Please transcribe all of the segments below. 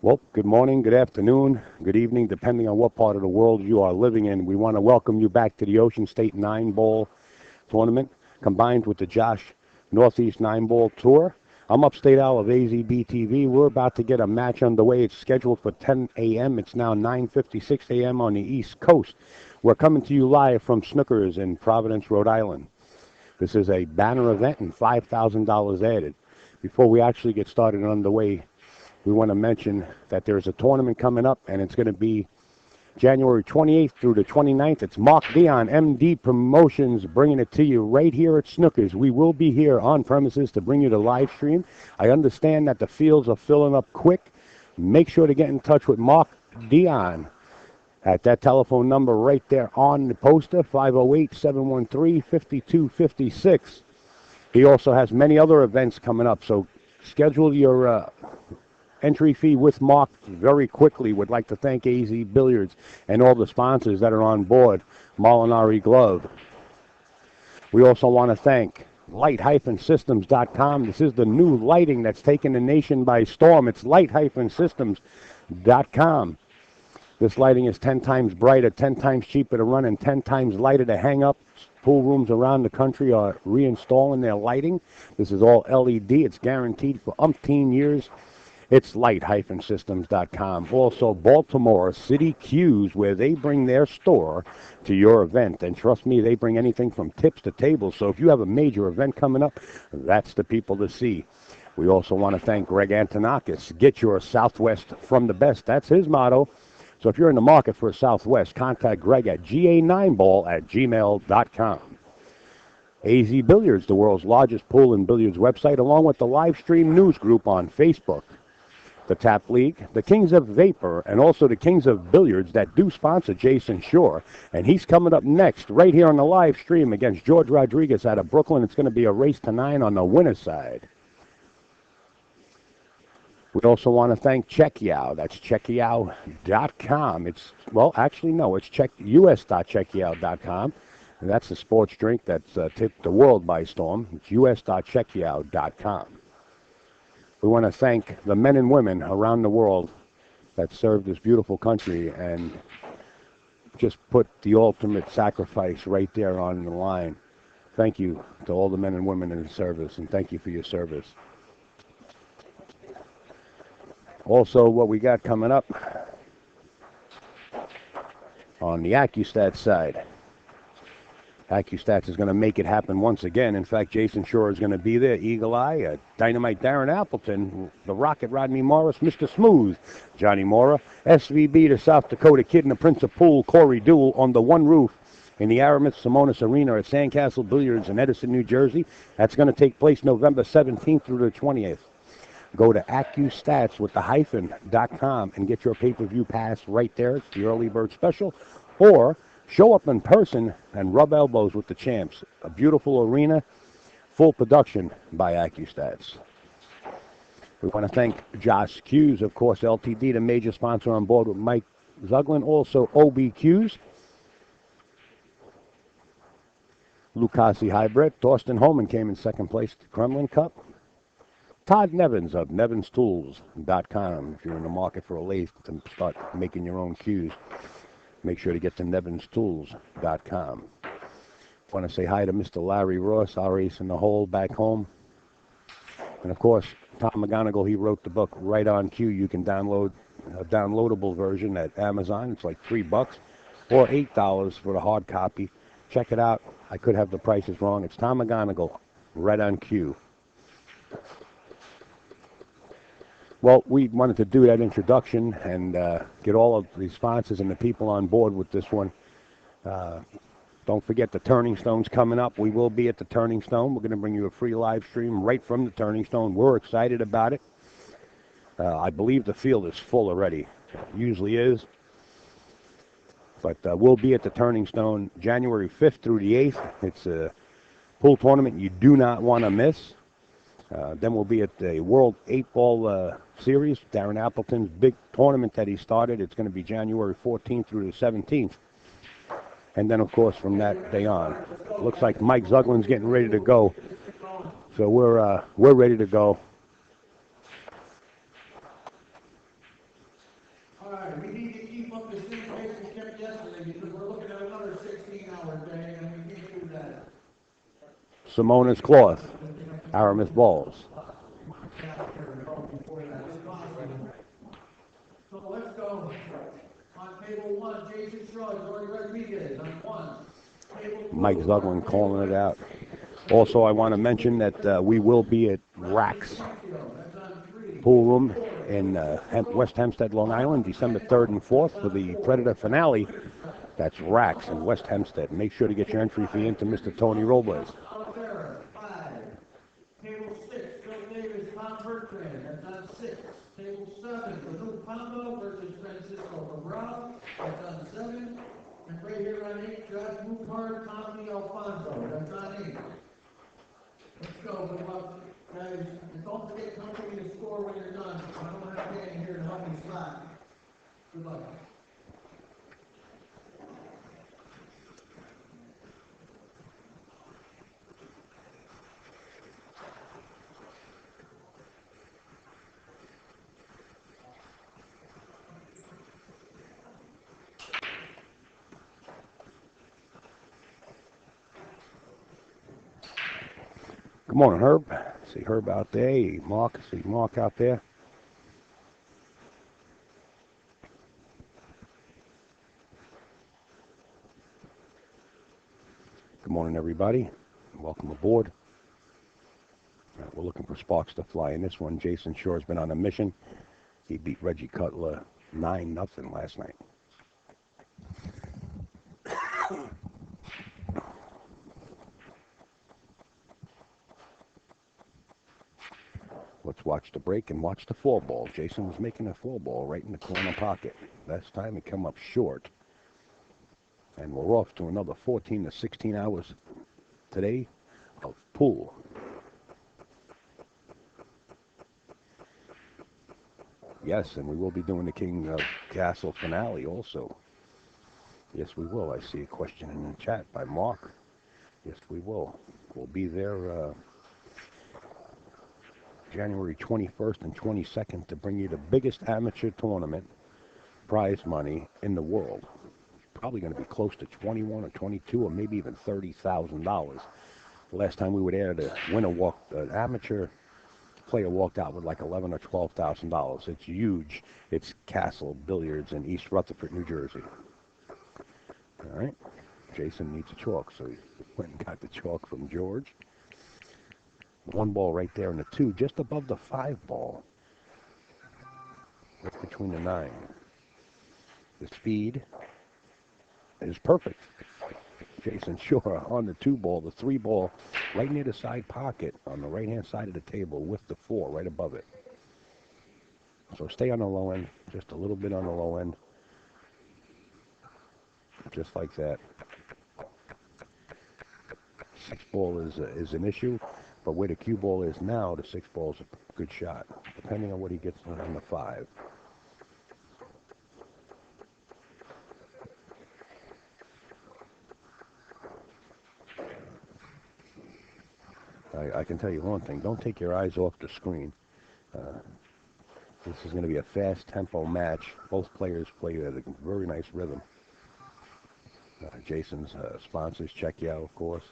Well, good morning, good afternoon, good evening, depending on what part of the world you are living in. We want to welcome you back to the Ocean State 9-Ball Tournament, combined with the Josh Northeast 9-Ball Tour. I'm Upstate Al of AZB TV. We're about to get a match underway. It's scheduled for 10 a.m. It's now 9:56 a.m. on the East Coast. We're coming to you live from Snookers in Providence, Rhode Island. This is a banner event and $5,000 added. Before we actually get started and underway, we want to mention that there's a tournament coming up, and it's going to be January 28th through the 29th. It's Mark Dion, MD Promotions, bringing it to you right here at Snookers. We will be here on premises to bring you the live stream. I understand that the fields are filling up quick. Make sure to get in touch with Mark Dion at that telephone number right there on the poster, 508-713-5256. He also has many other events coming up, so schedule your entry fee with Mark very quickly. Would like to thank AZ Billiards and all the sponsors that are on board. Molinari Glove. We also want to thank light-systems.com. This is the new lighting that's taken the nation by storm. It's light-systems.com. This lighting is 10 times brighter, 10 times cheaper to run, and 10 times lighter to hang up. Pool rooms around the country are reinstalling their lighting. This is all LED. It's guaranteed for umpteen years. It's light-systems.com. Also, Baltimore City Q's, where they bring their store to your event. And trust me, they bring anything from tips to tables. So if you have a major event coming up, that's the people to see. We also want to thank Greg Antonakis. Get your Southwest from the best. That's his motto. So if you're in the market for a Southwest, contact Greg at ga9ball@gmail.com. AZ Billiards, the world's largest pool and billiards website, along with the live stream news group on Facebook. The Tap League, the Kings of Vapor, and also the Kings of Billiards that do sponsor Jayson Shore. And he's coming up next right here on the live stream against George Rodriguez out of Brooklyn. It's going to be a race to 9 on the winner's side. We also want to thank Checkyao. That's checkyao.com. It's us.checkyao.com. And that's the sports drink that's tipped the world by storm. It's us.checkyao.com. We want to thank the men and women around the world that serve this beautiful country and just put the ultimate sacrifice right there on the line. Thank you to all the men and women in the service, and thank you for your service. Also, what we got coming up on the AccuStats side. AccuStats is going to make it happen once again. In fact, Jayson Shore is going to be there. Eagle Eye, Dynamite Darren Appleton, the Rocket Rodney Morris, Mr. Smooth, Johnny Mora, SVB to South Dakota Kid, and the Prince of Pool, Corey Duell, on the one roof in the Aramis Simonis Arena at Sandcastle Billiards in Edison, New Jersey. That's going to take place November 17th through the 20th. Go to AccuStats with the hyphen.com and get your pay-per-view pass right there. It's the early bird special. Or show up in person and rub elbows with the champs. A beautiful arena, full production by AccuStats. We want to thank Josh Q's, of course, LTD, the major sponsor on board with Mike Zuglin. Also OBQ's. Lucasi Hybrid. Thorsten Holman came in second place at the Kremlin Cup. Todd Nevins of nevinstools.com. If you're in the market for a lathe to start making your own cues, make sure to get to nevinstools.com. Want to say hi to Mr. Larry Ross, our ace in the hole back home. And of course, Tom McGonigal, he wrote the book Right on Cue. You can download a downloadable version at Amazon. It's like $3 or $8 for the hard copy. Check it out. I could have the prices wrong. It's Tom McGonigal, Right on Cue. Well, we wanted to do that introduction and get all of the sponsors and the people on board with this one. Don't forget the Turning Stone's coming up. We will be at the Turning Stone. We're going to bring you a free live stream right from the Turning Stone. We're excited about it. I believe the field is full already. It usually is. But we'll be at the Turning Stone January 5th through the 8th. It's a pool tournament you do not want to miss. Then we'll be at the World 8-Ball Series, Darren Appleton's big tournament that he started. It's going to be January 14th through the 17th. And then, of course, from that day on. Looks like Mike Zuglin's getting ready to go. So we're ready to go. Simona's cloth. Aramis balls. So let's go. On table one, Jayson, Jorge Rodriguez on one. Mike Zuglin calling it out. Also, I want to mention that we will be at Rax Pool Room in West Hempstead, Long Island, December 3rd and 4th for the Predator finale. That's Rax in West Hempstead. Make sure to get your entry fee into Mr. Tony Robles. Table 6, Phil Davis, Tom Bertrand, that's on 6. Table 7, Banu Pombo versus Francisco Cabral, that's on 7. And right here on 8, Josh Mupar, Tommy Alfonso, that's on 8. Let's go, good luck, guys. And don't forget, come to me to score when you're done. I don't have Danny here to help me slot. Good luck. Good morning, Herb. See Herb out there. Hey, Mark. See Mark out there. Good morning, everybody. Welcome aboard. We're looking for sparks to fly in this one. Jayson Shore's been on a mission. He beat Reggie Cutler 9-0 last night. Let's watch the break and watch the 4-ball. Jayson was making a 4-ball right in the corner pocket. Last time he come up short. And we're off to another 14 to 16 hours today of pool. Yes, and we will be doing the King of Castle finale also. Yes, we will. I see a question in the chat by Mark. Yes, we will. We'll be there January 21st and 22nd to bring you the biggest amateur tournament prize money in the world. Probably going to be close to 21 or 22 or maybe even $30,000. The last time we were there, the winner an amateur player walked out with like $11,000 or $12,000. It's huge. It's Castle Billiards in East Rutherford, New Jersey. All right. Jayson needs a chalk, so he went and got the chalk from George. 1 ball right there and the 2 just above the 5 ball. Right between the 9. The speed is perfect. Jayson Shore on the 2 ball, the 3 ball right near the side pocket on the right hand side of the table with the 4 right above it. So stay on the low end, just a little bit on the low end. Just like that. 6 ball is an issue, but where the cue ball is now, the 6 ball is a good shot, depending on what he gets on the 5. I can tell you one thing, don't take your eyes off the screen. This is going to be a fast tempo match. Both players play at a very nice rhythm. Jayson's sponsors, check you out, of course.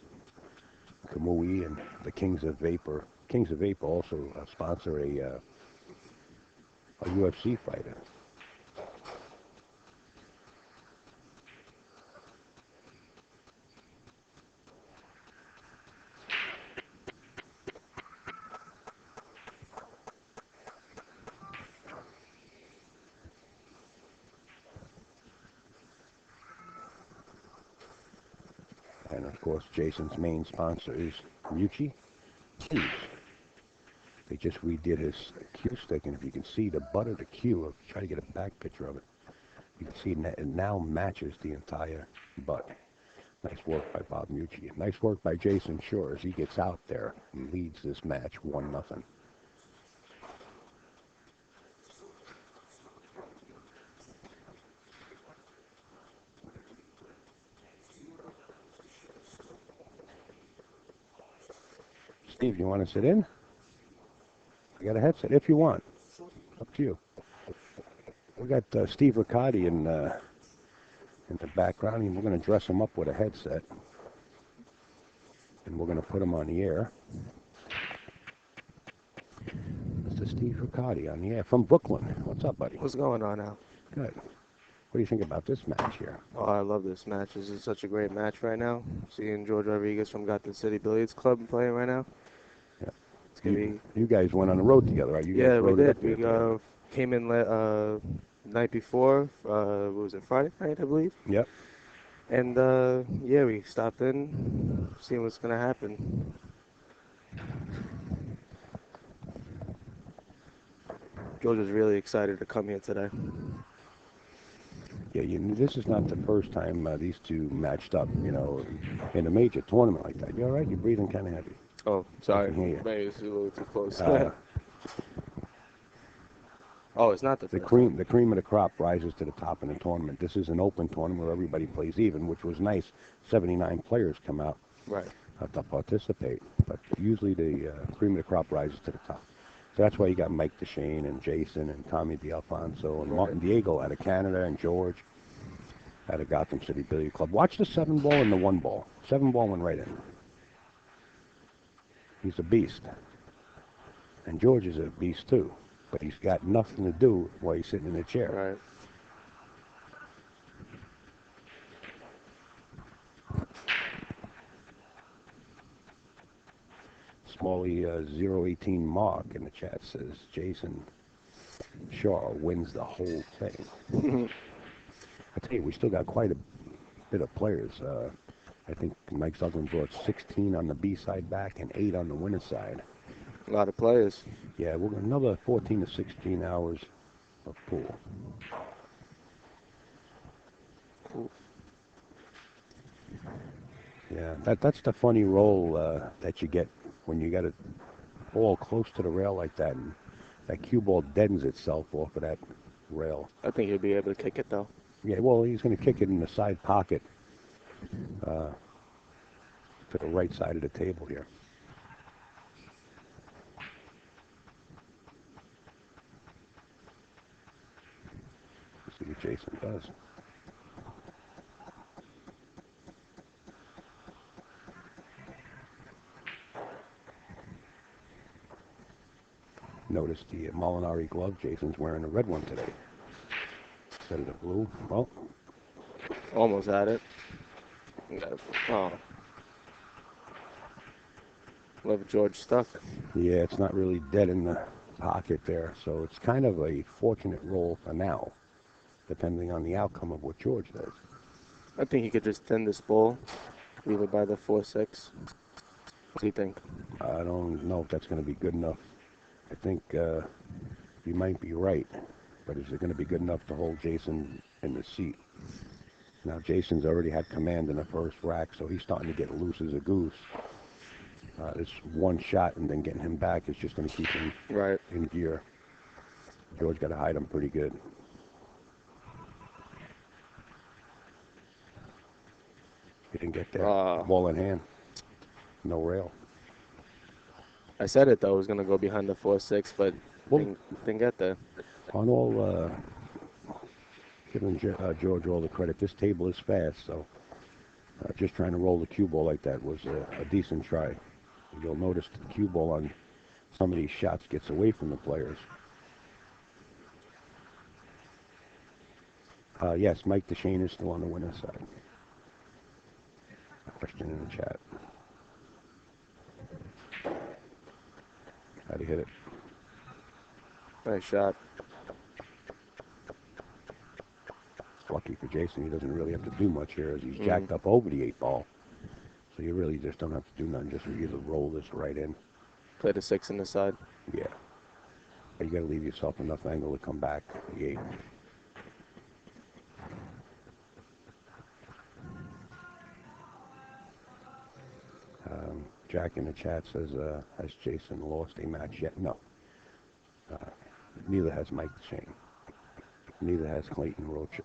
Kamui and the Kings of Vapor. Kings of Vapor also sponsor a UFC fighter. And of course, Jayson's main sponsor is Mucci Cues. They just redid his cue stick, and if you can see the butt of the cue, I'll try to get a back picture of it. You can see it now matches the entire butt. Nice work by Bob Mucci. Nice work by Jayson Shore as he gets out there and leads this match 1-0. Steve, you want to sit in? I got a headset if you want. Up to you. We got Steve Riccardi in in the background, and we're going to dress him up with a headset. And we're going to put him on the air. Mr. Steve Riccardi on the air from Brooklyn. What's up, buddy? What's going on now? Good. What do you think about this match here? Oh, I love this match. This is such a great match right now. Seeing George Rodriguez from Gotham City Billiards Club playing right now. Yeah. It's gonna be. You guys went on the road together, right? You guys Yeah, we rode it did. up there together. Came in night before. What was it? Friday night, I believe. Yep. And yeah, we stopped in, seeing what's gonna happen. George was really excited to come here today. Yeah, this is not the first time these two matched up, in a major tournament like that. You all right? You're breathing kind of heavy. Oh, sorry. I can hear you. Maybe it's a little too close. Uh, Oh, it's not the The first cream of the crop rises to the top in the tournament. This is an open tournament where everybody plays even, which was nice. 79 players come out Right. to participate, but usually the cream of the crop rises to the top. So that's why you got Mike DeShane and Jayson and Tommy D'Alfonso and Martin Diego out of Canada and George out of Gotham City Billiard Club. Watch the 7-ball and the 1-ball. 7-ball went right in. He's a beast. And George is a beast too. But he's got nothing to do while he's sitting in the chair. Right. Smalley 018 Mark in the chat says Jayson Shaw wins the whole thing. I tell you, we still got quite a bit of players. I think Mike Sutherland brought 16 on the B side back and 8 on the winner's side. A lot of players. Yeah, we're going another 14 to 16 hours of pool. Yeah, that's the funny roll that you get when you got a ball close to the rail like that, and that cue ball deadens itself off of that rail. I think he'll be able to kick it though. Yeah, well, he's going to kick it in the side pocket to the right side of the table here. Let's see what Jayson does. Notice the Molinari glove. Jason's wearing a red one today instead of the blue. Well, Almost had it. Oh. Love George stuck. yeah, it's not really dead in the pocket there, so it's kind of a fortunate roll for now, depending on the outcome of what George does. I think he could just thin this ball, leave it by the 4-6. What do you think? I don't know if that's going to be good enough. I think you might be right, but is it going to be good enough to hold Jayson in the seat? Now, Jason's already had command in the first rack, so he's starting to get loose as a goose. This one shot and then getting him back is just going to keep him Right. in gear. George got to hide him pretty good. He didn't get there. Ball in hand. No rail. I said it though, it was gonna go behind the 4-6, but Well, didn't get there. on all, giving George all the credit, this table is fast, so just trying to roll the cue ball like that was a decent try. You'll notice the cue ball on some of these shots gets away from the players. Yes, Mike DeShane is still on the winner's side. A question in the chat. How do you hit it? Nice shot. Lucky for Jayson, he doesn't really have to do much here as he's jacked up over the 8-ball. So you really just don't have to do nothing, just either roll this right in. Play the 6 in the side. Yeah. But you got to leave yourself enough angle to come back to the 8. Jack in the chat says, has Jayson lost a match yet? No. Neither has Mike DeShane. Neither has Clayton Rocha.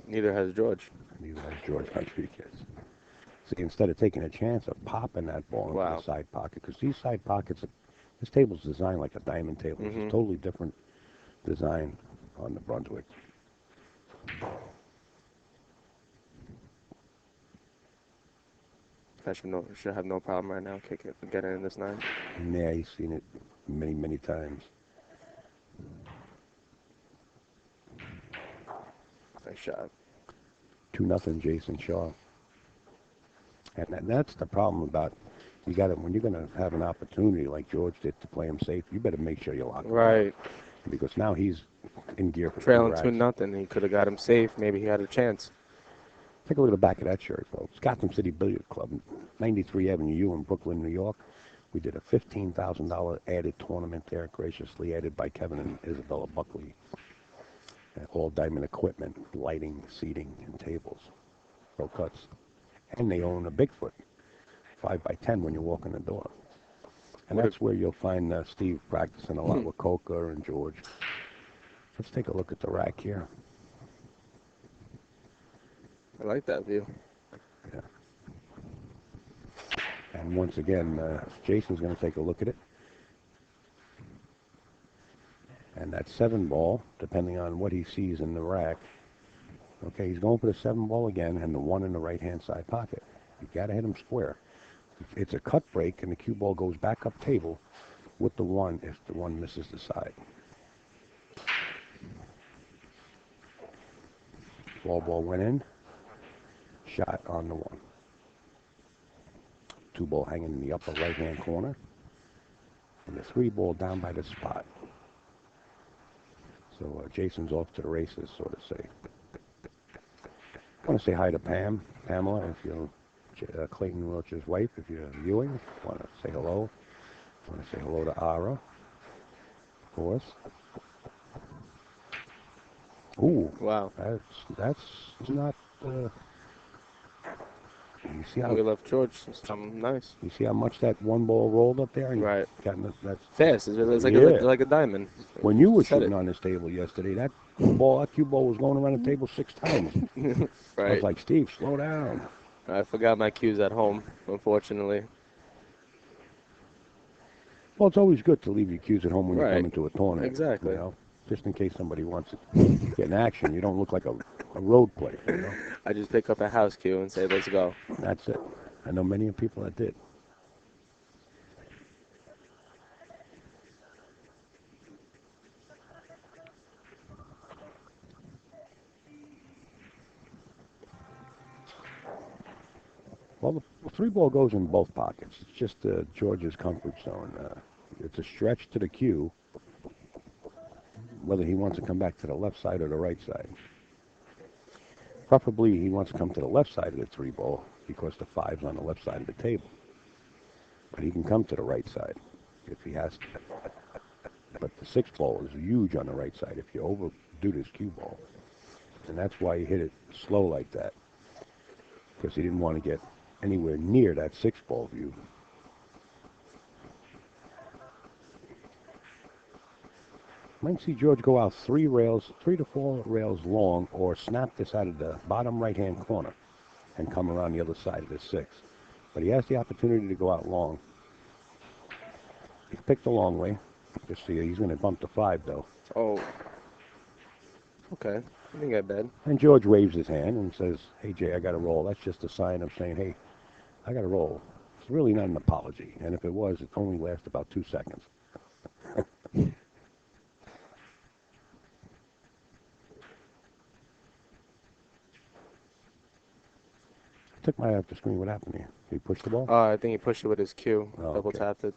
Neither has George. Neither has George Rodriguez. See, instead of taking a chance of popping that ball into the side pocket, because these side pockets, this table's designed like a diamond table. It's a totally different design on the Brunswick. I should have no problem right now getting in this 9. Yeah, he's seen it many, many times. Nice shot. 2-0 Jayson Shaw. And that's the problem about you got it when you're going to have an opportunity like George did to play him safe. You better make sure you lock him Right. up because now he's in gear for 2 Trailing racks. 2-0. He could have got him safe. Maybe he had a chance. Take a look at the back of that shirt, folks. Gotham City Billiard Club, 93 Avenue U in Brooklyn, New York. We did a $15,000 added tournament there, graciously added by Kevin and Isabella Buckley. All diamond equipment, lighting, seating, and tables. Pro cuts. And they own a Bigfoot, 5x10 when you walk in the door. And that's where you'll find Steve practicing a lot with Coca and George. Let's take a look at the rack here. I like that view. Yeah. And once again, Jason's going to take a look at it. And that 7 ball, depending on what he sees in the rack. Okay, he's going for the 7 ball again and the 1 in the right-hand side pocket. You got to hit him square. It's a cut break, and the cue ball goes back up table with the 1 if the 1 misses the side. Ball went in. Shot on the 1. 2 ball hanging in the upper right-hand corner. And the 3 ball down by the spot. So Jason's off to the races, so to say. I want to say hi to Pamela, if you're Clayton Roach's wife, if you're viewing. Want to say hello. Want to say hello to Ara, of course. Ooh, Wow. That's not. You see how We left George something nice. You see how much that 1 ball rolled up there? And Right. That's Fast. It's like, Yeah. like a diamond. When you were Said shooting on this table yesterday, that cue ball was going around the table 6 times. I Right. was like, Steve, slow down. I forgot my cues at home, unfortunately. Well, it's always good to leave your cues at home when you Right. come into a tournament. Exactly. You know, just in case somebody wants to get in action. You don't look like a road player. You know? I just pick up a house cue and say, let's go. That's it. I know many people that did. Well, the 3 ball goes in both pockets. It's just George's comfort zone. It's a stretch to the cue, whether he wants to come back to the left side or the right side. Preferably, he wants to come to the left side of the 3 ball because the 5's on the left side of the table. But he can come to the right side if he has to. But the 6 ball is huge on the right side if you overdo this cue ball. And that's why he hit it slow like that, because he didn't want to get anywhere near that 6 ball view. Might see George go out 3 to 4 rails long, or snap this out of the bottom right-hand corner and come around the other side of the 6. But he has the opportunity to go out long. He picked the long way. Just see, he's going to bump the 5, though. Oh. Okay. I didn't get bad. And George waves his hand and says, hey, Jay, I got to roll. That's just a sign of saying, hey, I got to roll. It's really not an apology. And if it was, it only lasts about 2 seconds. I took my eye off the screen. What happened here? He pushed the ball? I think he pushed it with his cue. Oh, Double okay. tapped it.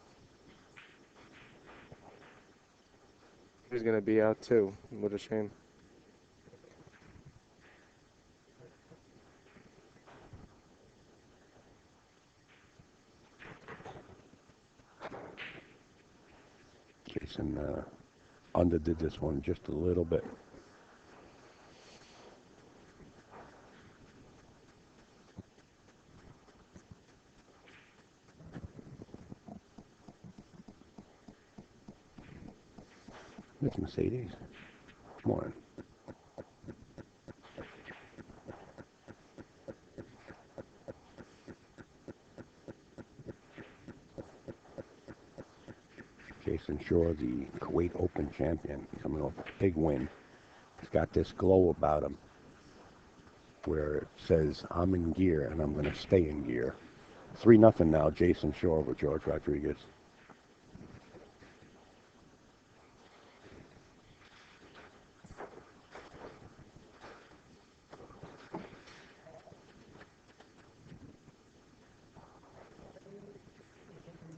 He was going to be out too. What a shame. Jayson underdid this one just a little bit. It's Mercedes. Come on. Jayson Shaw, the Kuwait Open champion, coming off a big win. He's got this glow about him where it says, I'm in gear and I'm going to stay in gear. 3-0 now. Jayson Shaw over George Rodriguez.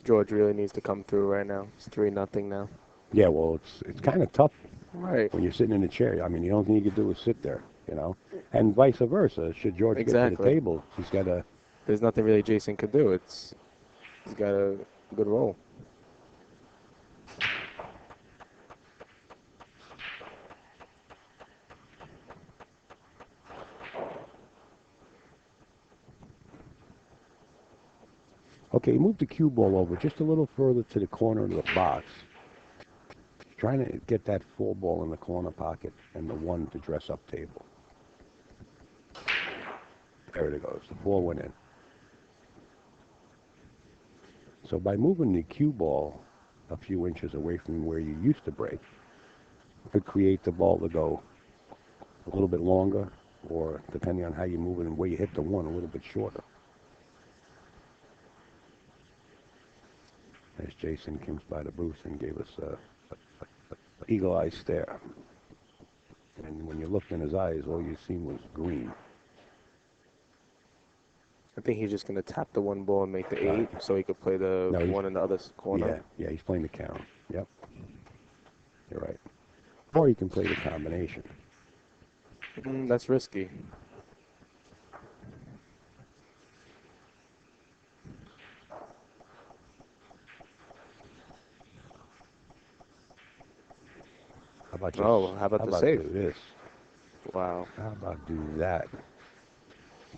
George really needs to come through right now. It's 3-0 now. Yeah, well, it's kind of tough Right. when you're sitting in a chair. I mean, the only thing you can do is sit there, you know, and vice versa. Should George get to the Exactly. table, he's got to. There's nothing really Jayson could do. He's got a good roll. Okay, move the cue ball over just a little further to the corner of the box. Trying to get that 4 ball in the corner pocket and the 1 to dress up table. There it goes. The 4 went in. So by moving the cue ball a few inches away from where you used to break, you could create the ball to go a little bit longer, or depending on how you move it and where you hit the 1, a little bit shorter. As Jayson comes by the booth and gave us a eagle-eye stare. And when you looked in his eyes, all you seen was green. I think he's just going to tap the 1 ball and make the 8 Right. so he could play the No, 1 in the other corner. Yeah, he's playing the count. Yep. You're right. Or you can play the combination. That's risky. How about How about the save? do this? Wow. How about do that?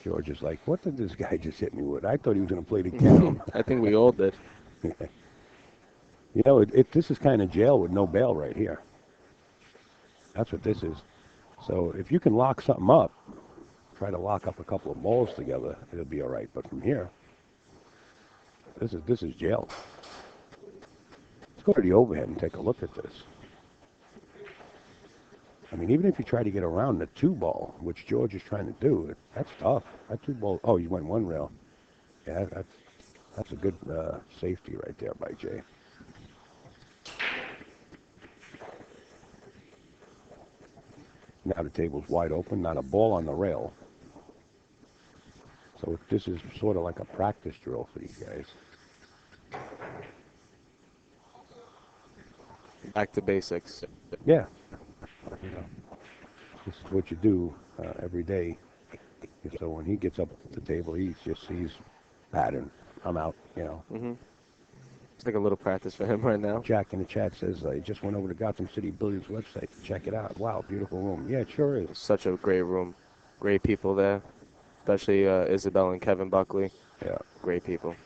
George is like, what did this guy just hit me with? I thought he was going to play the count. I think we all did. You know, this is kind of jail with no bail right here. That's what this is. So if you can lock something up, try to lock up a couple of balls together, it'll be all right. But from here, this is jail. Let's go to the overhead and take a look at this. I mean, even if you try to get around the 2 ball, which George is trying to do, that's tough. That 2 ball, oh, you went 1 rail. Yeah, that's a good safety right there by Jay. Now the table's wide open, not a ball on the rail. So this is sort of like a practice drill for these guys. Back to basics. Yeah. You know, this is what you do every day. So when he gets up at the table, he's pattern. I'm out, you know. It's like a little practice for him right now. Jack in the chat says, I just went over to Gotham City Billiards website to check it out. Wow, beautiful room. Yeah, it sure is. Such a great room. Great people there. Especially Isabel and Kevin Buckley. Yeah. Great people.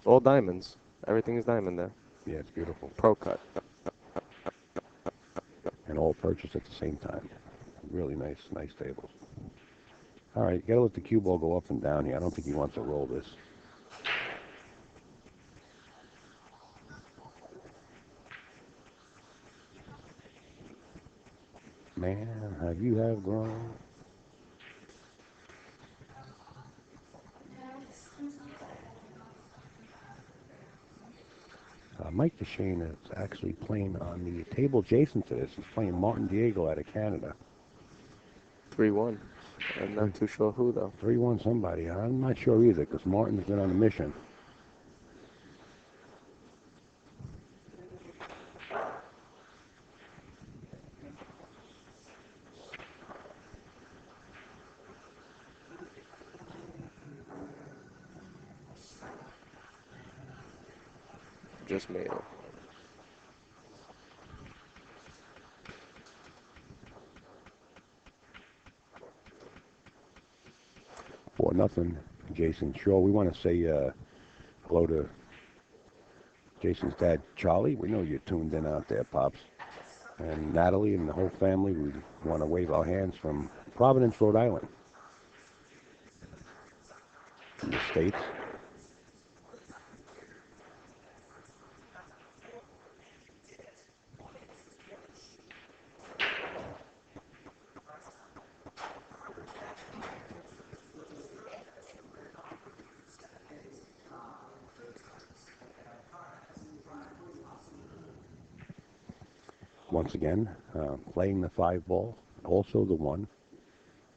All diamonds. Everything is diamond there. Yeah, it's beautiful. Pro cut. And all purchased at the same time. Really nice tables. All right, you got to let the cue ball go up and down here. I don't think he wants to roll this. Man, have you grown? Mike DeShane is actually playing on the table adjacent to this. He's playing Martin Diego out of Canada. 3-1. I'm not too sure who, though. 3-1 somebody. I'm not sure either, because Martin's been on a mission. Just made it. For nothing, Jayson Shaw. We want to say hello to Jason's dad, Charlie. We know you're tuned in out there, Pops. And Natalie and the whole family, we want to wave our hands from Providence, Rhode Island. From the States. once again, playing the 5 ball, also the 1.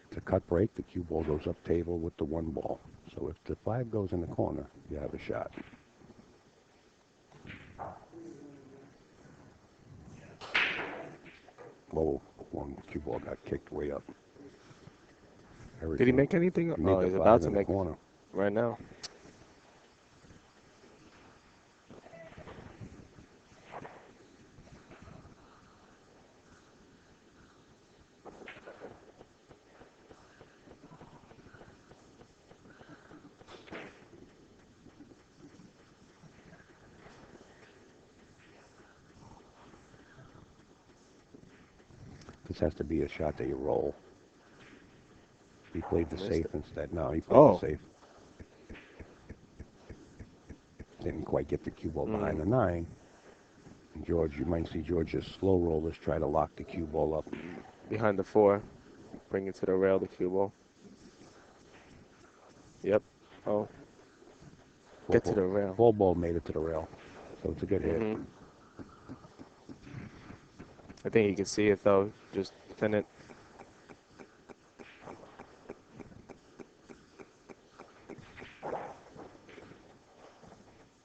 It's a cut break. The cue ball goes up table with the 1 ball. So if the 5 goes in the corner, you have a shot. Whoa, one cue ball got kicked way up. Did he make anything? He made the He's 5 about to in the make corner. right now. This has to be a shot that you roll. He played the Missed safe it. instead. No, he played the safe. Didn't quite get the cue ball behind the 9. And George, you might see George's slow rollers try to lock the cue ball up. Behind the 4. Bring it to the rail, the cue ball. Yep. Oh. Get to the rail. 4 ball made it to the rail. So it's a good hit. I think you can see it though. Just thin it.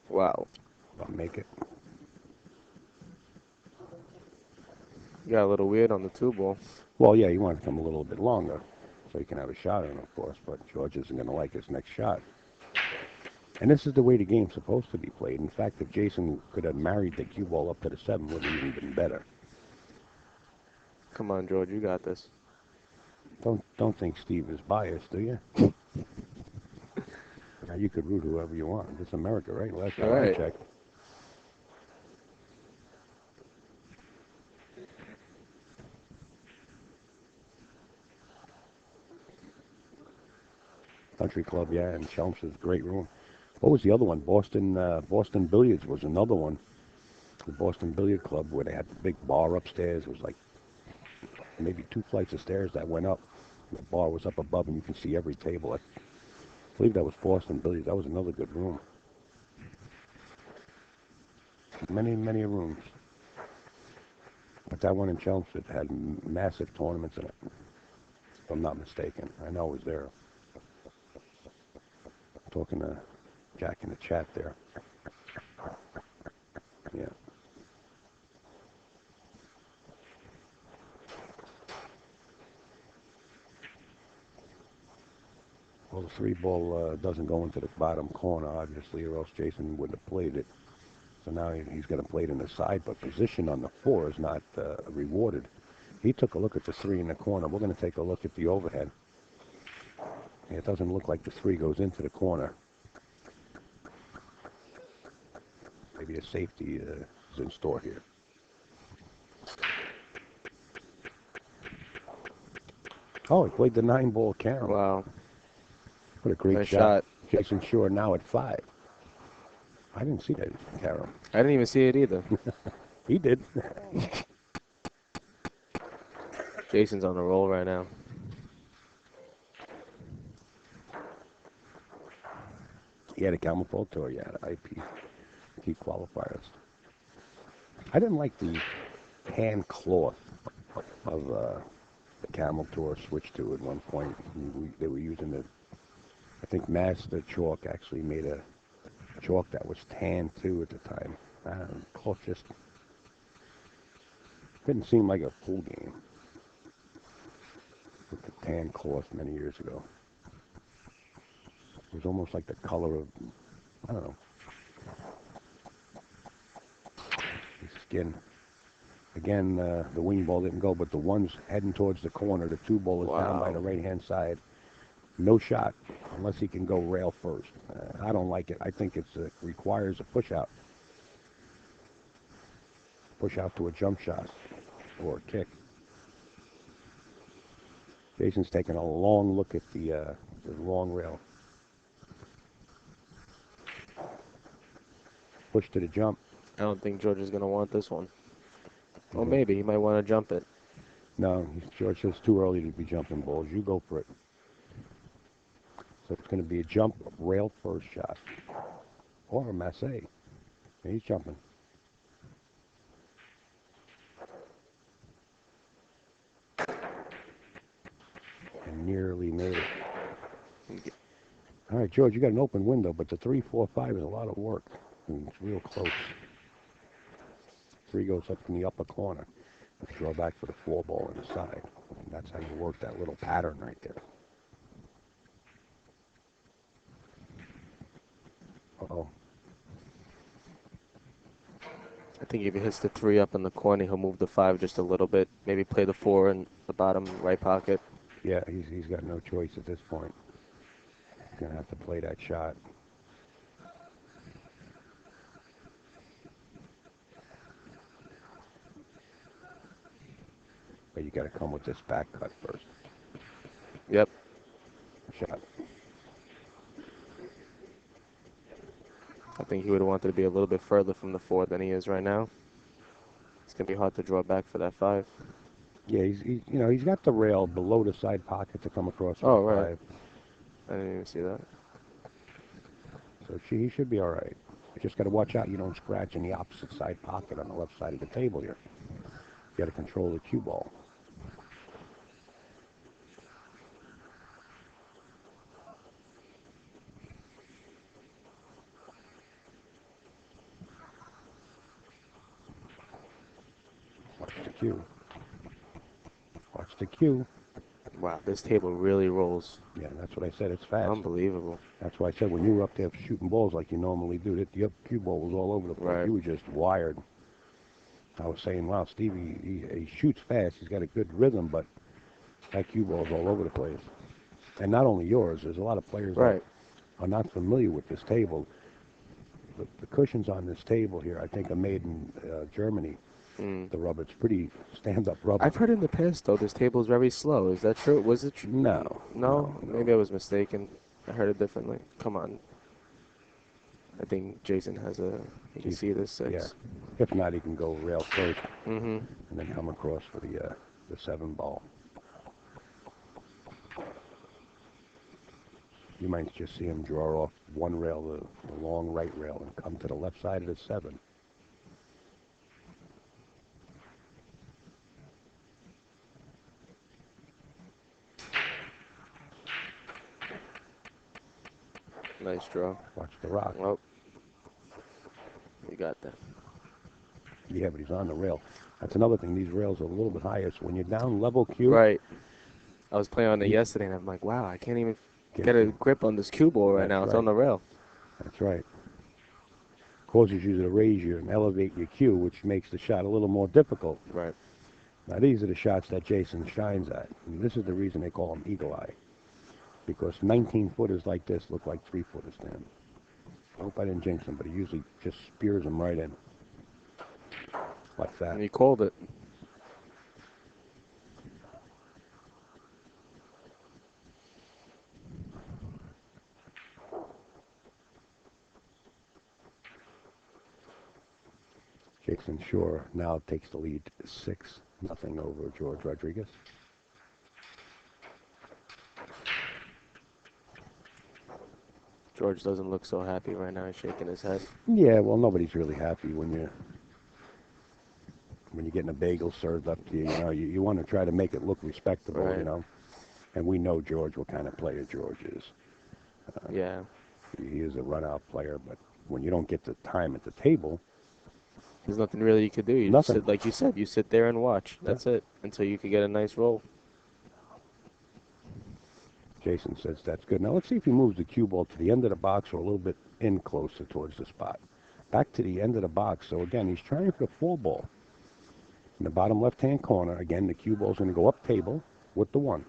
Wow. I'll make it. You got a little weird on the 2 ball. Well, yeah, you want it to come a little bit longer so you can have a shot in, of course, but George isn't going to like his next shot. And this is the way the game's supposed to be played. In fact, if Jayson could have married the cue ball up to the 7, would have even been better. Come on, George, you got this. Don't think Steve is biased, do you? Now, you could root whoever you want. It's America, right? Last time I checked. Country Club, yeah, and Chelmsford's great room. What was the other one? Boston Billiards was another one. The Boston Billiard Club, where they had the big bar upstairs. It was like maybe 2 flights of stairs that went up. The bar was up above, and you can see every table. I believe that was Boston Billiards. That was another good room. Many, many rooms. But that one in Chelmsford had massive tournaments in it, if I'm not mistaken. I know I was there. Talking to Jack in the chat there. Yeah. Well, the 3 ball doesn't go into the bottom corner, obviously, or else Jayson would have played it. So now he's going to play it in the side, but position on the 4 is not rewarded. He took a look at the 3 in the corner. We're going to take a look at the overhead. It doesn't look like the 3 goes into the corner. Maybe a safety is in store here. Oh, he played the 9 ball carom. Wow. What a great Nice shot. Jayson Shore now at 5. I didn't see that carom. I didn't even see it either. He did. Jason's on the roll right now. He had a Camel Pro Tour, yeah, IP qualifiers. I didn't like the tan cloth of the Camel Tour switched to at one point. They were using the, I think Master Chalk actually made a chalk that was tan too at the time. Cloth just didn't seem like a pool game with the tan cloth many years ago. It was almost like the color of, I don't know, the skin. Again, the wing ball didn't go, but the one's heading towards the corner. The 2 ball is down by the right-hand side. No shot unless he can go rail first. I don't like it. I think it requires a push-out. Push-out to a jump shot or a kick. Jason's taking a long look at the long rail. Push to the jump. I don't think George is going to want this one. Or maybe he might want to jump it. No, George says too early to be jumping balls. You go for it. So it's going to be a jump rail first shot. Or a masse. He's jumping. right, George, you got an open window, but the 3, 4, 5 is a lot of work. And it's real close. 3 goes up in the upper corner. Let's draw back for the 4 ball on the side. And that's how you work that little pattern right there. Uh-oh. I think if he hits the 3 up in the corner, he'll move the 5 just a little bit. Maybe play the 4 in the bottom right pocket. Yeah, he's got no choice at this point. He's going to have to play that shot. But you got to come with this back cut first. Yep. Shot. I think he would have wanted to be a little bit further from the 4 than he is right now. It's going to be hard to draw back for that 5. Yeah, he's got the rail below the side pocket to come across with Oh, the right. 5. I didn't even see that. So he should be all right. You just got to watch out you don't scratch in the opposite side pocket on the left side of the table here. You got to control the cue ball. Watch the cue. Watch the cue. Wow, this table really rolls. Yeah, that's what I said. It's fast. Unbelievable. That's why I said when you were up there shooting balls like you normally do, that the cue ball was all over the place. Right. You were just wired. I was saying, wow, Stevie, he shoots fast. He's got a good rhythm, but that cue ball's all over the place. And not only yours. There's a lot of players Right. that are not familiar with this table. The cushions on this table here, I think, are made in Germany. The rubber, it's pretty stand-up rubber. I've heard in the past, though, this table is very slow. Is that true? Was it true? No. No? Maybe I was mistaken. I heard it differently. Come on. I think Jayson has a... You can see this 6. Yeah. If not, he can go rail first Mm-hmm. and then come across for the 7 ball. You might just see him draw off one rail, the long right rail, and come to the left side of the 7. Nice draw. Watch the rock. Well, you got that. Yeah, but he's on the rail. That's another thing. These rails are a little bit higher, so when you're down level cue, Right. I was playing on it yesterday, and I'm like, wow, I can't even get a grip on this cue ball right now. It's on the rail. That's right. Causes you to raise you and elevate your cue, which makes the shot a little more difficult. Right. Now, these are the shots that Jayson shines at. And this is the reason they call him Eagle Eye. Because 19-footers like this look like 3-footers to him. I hope I didn't jinx him, but he usually just spears them right in. Like that. And he called it. Jayson Shore now takes the lead 6-0 over George Rodriguez. George doesn't look so happy right now. He's shaking his head. Yeah, well, nobody's really happy when you're getting a bagel served up to you. You know, you want to try to make it look respectable, Right. you know. And we know George, what kind of player George is. Yeah. He is a run-out player, but when you don't get the time at the table, There's nothing really you could do. You just Nothing. sit, like you said, you sit there and watch. That's it. Until you could get a nice roll. Jayson says that's good. Now let's see if he moves the cue ball to the end of the box or a little bit in closer towards the spot. Back to the end of the box. So again, he's trying for the 4 ball. In the bottom left-hand corner, again, the cue ball's going to go up table with the 1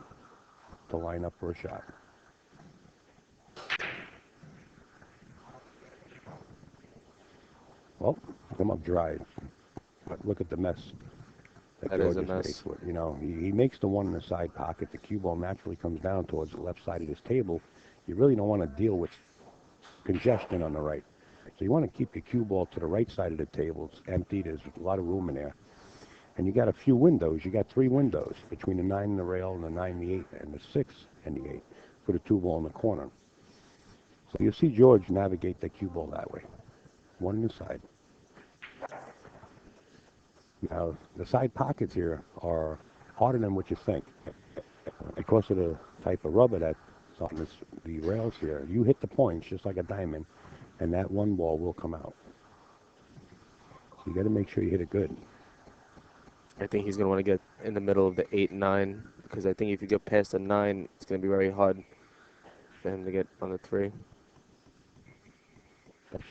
to line up for a shot. Well, come up dry. But look at the mess that That is George a has mess. made. You know, he makes the 1 in the side pocket. The cue ball naturally comes down towards the left side of his table. You really don't want to deal with congestion on the right. So you want to keep your cue ball to the right side of the table. It's empty. There's a lot of room in there. And you got a few windows. You got 3 windows between the 9 and the rail and the 9 and the 8 and the 6 and the 8 for the 2 ball in the corner. So you'll see George navigate the cue ball that way. 1 in the side. Now, the side pockets here are harder than what you think because of the type of rubber that's on the rails here. You hit the points just like a diamond, and that one ball will come out. So you got to make sure you hit it good. I think he's going to want to get in the middle of the 8, 9, because I think if you get past the 9, it's going to be very hard for him to get on the 3.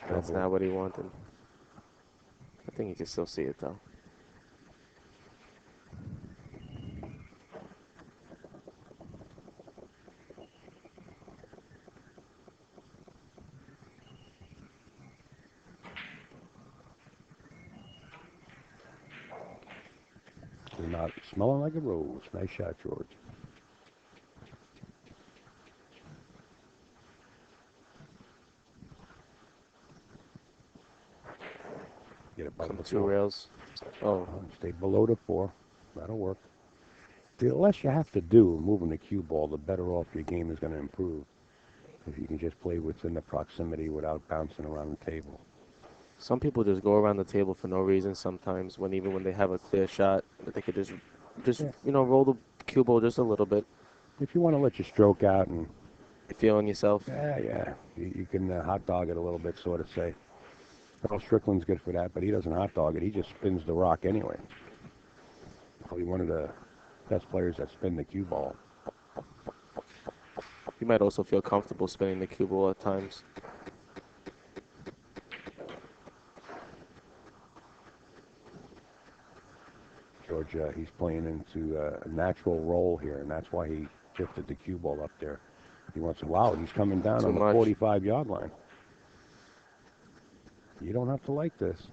That's not what he wanted. I think he can still see it, though. You're not smelling like a rose. Nice shot, George. Get it by Come the 2 4. rails. Oh. Stay below the 4. That'll work. The less you have to do moving the cue ball, the better off your game is going to improve. If you can just play within the proximity without bouncing around the table. Some people just go around the table for no reason sometimes, even when they have a clear shot, that they could just roll the cue ball just a little bit. If you want to let your stroke out and you feeling yourself. Yeah. You can hot dog it a little bit, sort of say. Earl Strickland's good for that, but he doesn't hot dog it. He just spins the rock anyway. Probably one of the best players that spin the cue ball. You might also feel comfortable spinning the cue ball at times. George, he's playing into a natural roll here, and that's why he shifted the cue ball up there. He wants to, wow, he's coming down on the 45-yard line. You don't have to like this.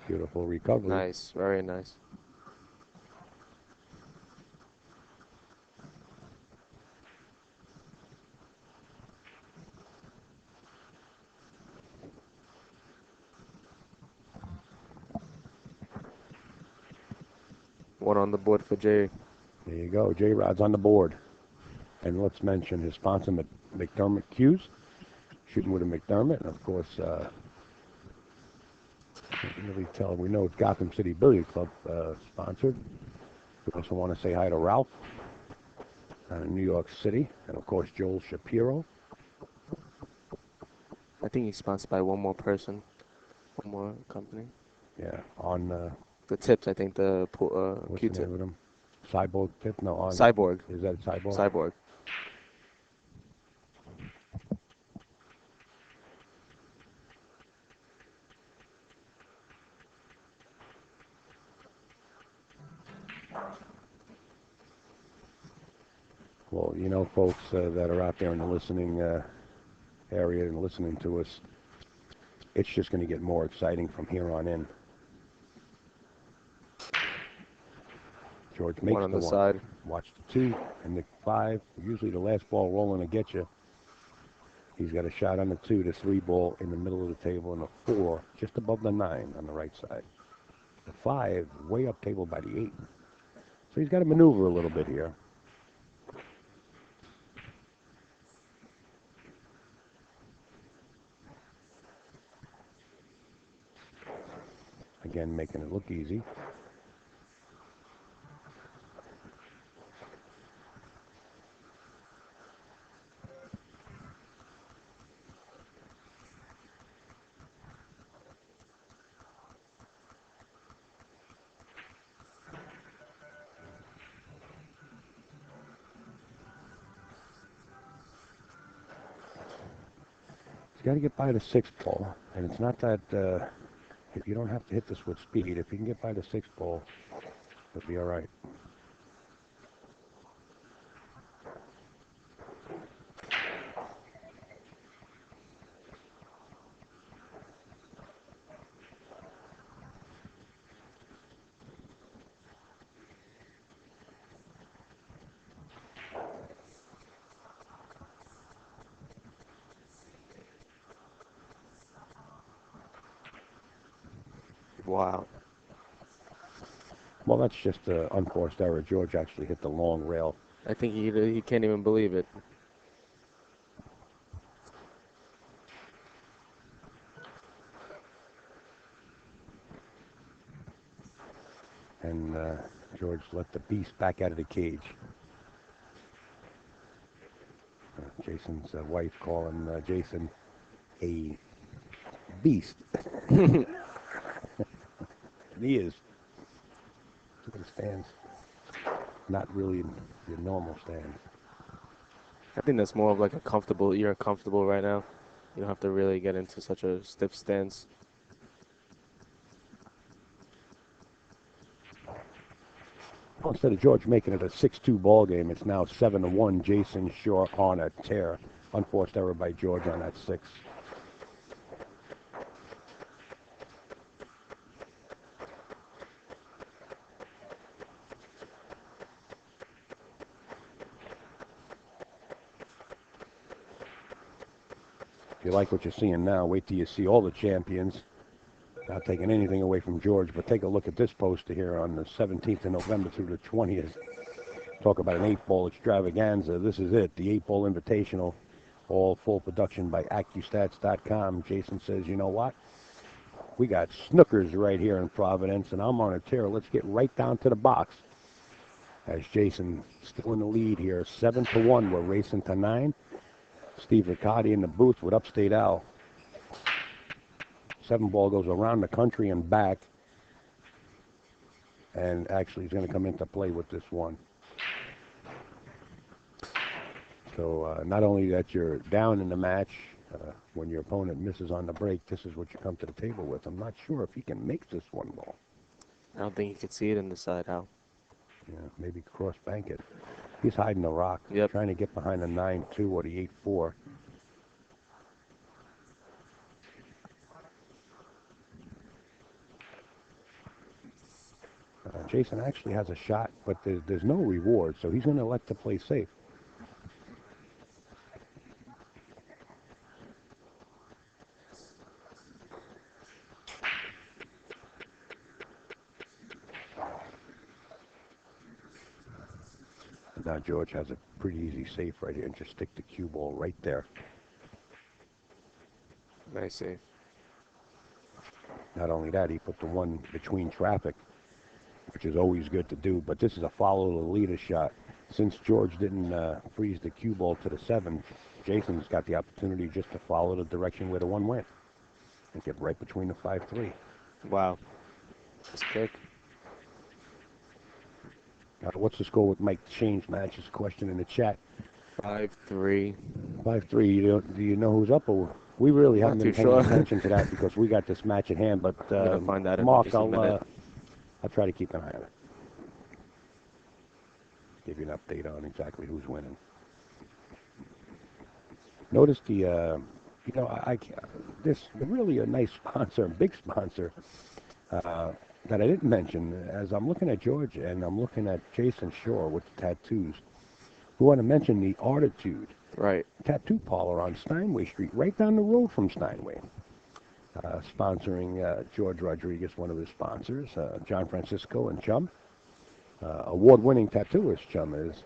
Beautiful recovery. Nice, very nice. One on the board for Jay. There you go. J-Rod's on the board. And let's mention his sponsor, McDermott Cues. Shooting with a McDermott. And, of course, can't really tell. We know it's Gotham City Billiard Club sponsored. We also want to say hi to Ralph in New York City. And, of course, Joel Shapiro. I think he's sponsored by one more person. One more company. Yeah, on... the tips, I think, the Q-tip. Cyborg tip? No, on... Cyborg. Is that Cyborg? Cyborg. Well, you know, folks that are out there in the listening area and listening to us, it's just going to get more exciting from here on in. George makes one on the the one. Side. Watch the 2 and the 5. Usually the last ball rolling to get you. He's got a shot on the 2, the 3 ball in the middle of the table, and the 4 just above the 9 on the right side. The 5 way up table by the 8. So he's got to maneuver a little bit here. Again, making it look easy. He's got to get by the 6th ball, and it's not that if you don't have to hit this with speed. If you can get by the 6th ball, it'll be all right. Wow. Well, that's just an unforced error. George actually hit the long rail. I think he can't even believe it. And George let the beast back out of the cage. Jason's wife calling Jayson a beast. He is. Look at the stands. Not really your normal stands. I think that's more of like a comfortable. You're comfortable right now. You don't have to really get into such a stiff stance. Instead of George making it a 6-2 ball game, it's now 7-1. Jayson Shaw on a tear. Unforced error by George on that 6. If you like what you're seeing now, wait till you see all the champions. Not taking anything away from George, but take a look at this poster here on the 17th of November through the 20th. Talk about an 8-ball extravaganza. This is it, the 8-ball invitational. All full production by Accustats.com. Jayson says, you know what? We got Snookers right here in Providence, and I'm on a tear. Let's get right down to the box. As Jayson still in the lead here, 7-1. We're racing to 9. Steve Riccardi in the booth with Upstate Al. 7-ball goes around the country and back. And actually, he's going to come into play with this one. So not only that you're down in the match, when your opponent misses on the break, this is what you come to the table with. I'm not sure if he can make this one ball. I don't think you could see it in the side, Hal. Yeah, maybe cross bank it. He's hiding the rock, Yep. trying to get behind the 9-2 or the 8-4. Jayson actually has a shot, but there's no reward, so he's going to elect to play safe. Now George has a pretty easy safe right here, and just stick the cue ball right there. Nice save. Not only that, he put the one between traffic, which is always good to do, but this is a follow the leader shot. Since George didn't freeze the cue ball to the 7, Jayson's got the opportunity just to follow the direction where the 1 went and get right between the 5-3. Wow. Nice kick. What's the score with Mike Shane's match? Is a question in the chat. 5-3. 5-3. Do you know who's up? Or we really haven't Not been too paying sure. attention to that because we got this match at hand. But I'm gonna find out in Mark, just a minute. I'll try to keep an eye on it. Give you an update on exactly who's winning. Notice the, this really a nice sponsor, a big sponsor, that I didn't mention. As I'm looking at George and I'm looking at Jayson Shaw with the tattoos, we want to mention the Artitude Right. tattoo parlor on Steinway Street, right down the road from Steinway. Sponsoring George Rodriguez, one of his sponsors, John Francisco and Chum. Award-winning tattooist, Chum is.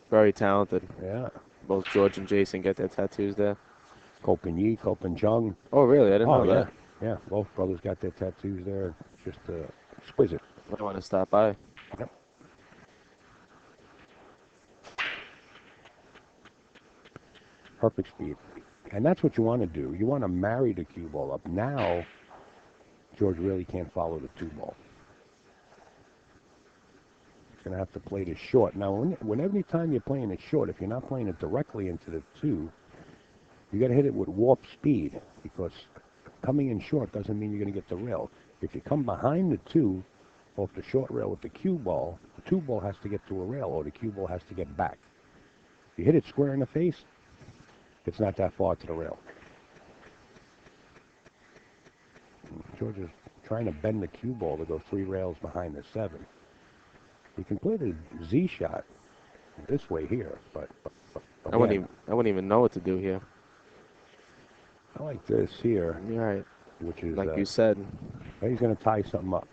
Very talented. Yeah. Both George and Jayson get their tattoos there. Kopen Yi, Kopen Jung. Oh, really? I didn't know yeah. that. Yeah, both brothers got their tattoos there. Just exquisite. I want to stop by. Yep. Perfect speed. And that's what you want to do. You want to marry the cue ball up. Now, George really can't follow the 2 ball. He's going to have to play this short. Now, when every time you're playing it short, if you're not playing it directly into the 2, you got to hit it with warp speed, because coming in short doesn't mean you're going to get the rail. If you come behind the 2 off the short rail with the cue ball, the 2 ball has to get to a rail, or the cue ball has to get back. If you hit it square in the face, it's not that far to the rail. George is trying to bend the cue ball to go 3 rails behind the 7. You can play the Z shot this way here, but I wouldn't even know what to do here. I like this here, You're right. which is Like you said. he's going to tie something up.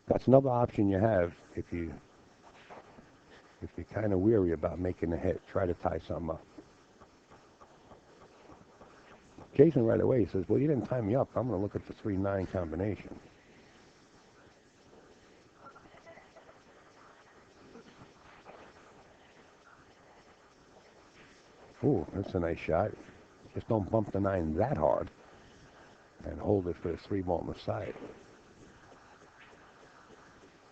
That's another option you have if you're kind of weary about making a hit. Try to tie something up. Jayson right away says, well, you didn't tie me up. I'm going to look at the 3-9 combination. Ooh, that's a nice shot. Just don't bump the 9 that hard and hold it for the 3 ball on the side.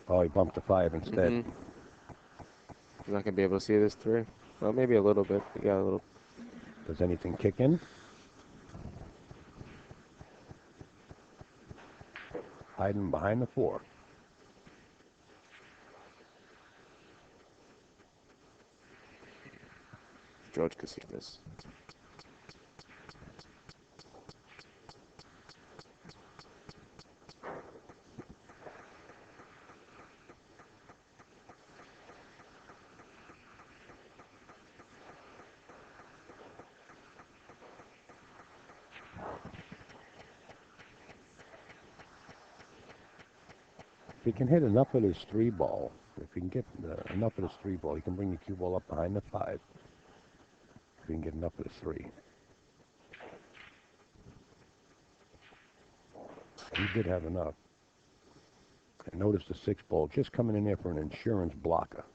Oh, he bumped the 5 instead. Mm-hmm. You're not going to be able to see this 3. Well, maybe a little bit. You got a little. Does anything kick in? Hiding behind the 4. George could see this. If he can hit enough of his 3 ball, if he can get enough of his 3 ball, he can bring the cue ball up behind the 5. If he can get enough of the 3. He did have enough. And notice the 6 ball just coming in there for an insurance blocker.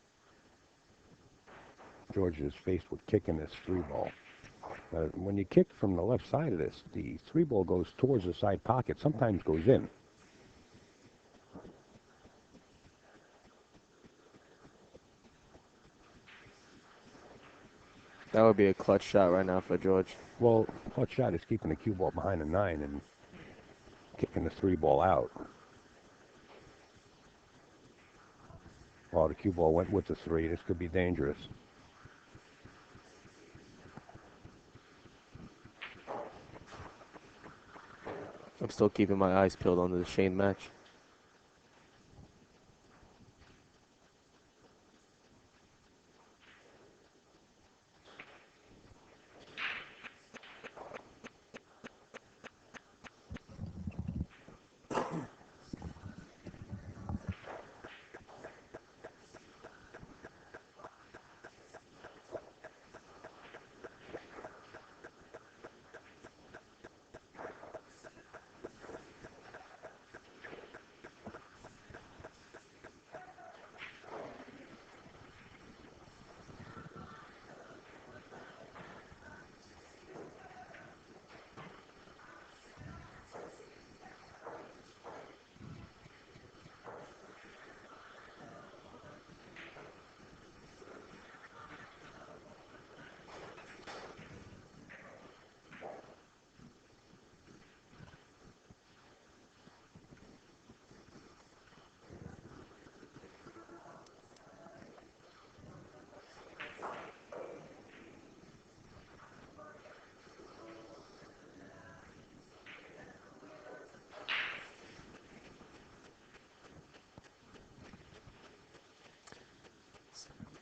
George is faced with kicking this 3 ball. When you kick from the left side of this, the 3 ball goes towards the side pocket, sometimes goes in. That would be a clutch shot right now for George. Well, clutch shot is keeping the cue ball behind the 9 and kicking the 3 ball out. Well, the cue ball went with the 3. This could be dangerous. I'm still keeping my eyes peeled on the Shane match.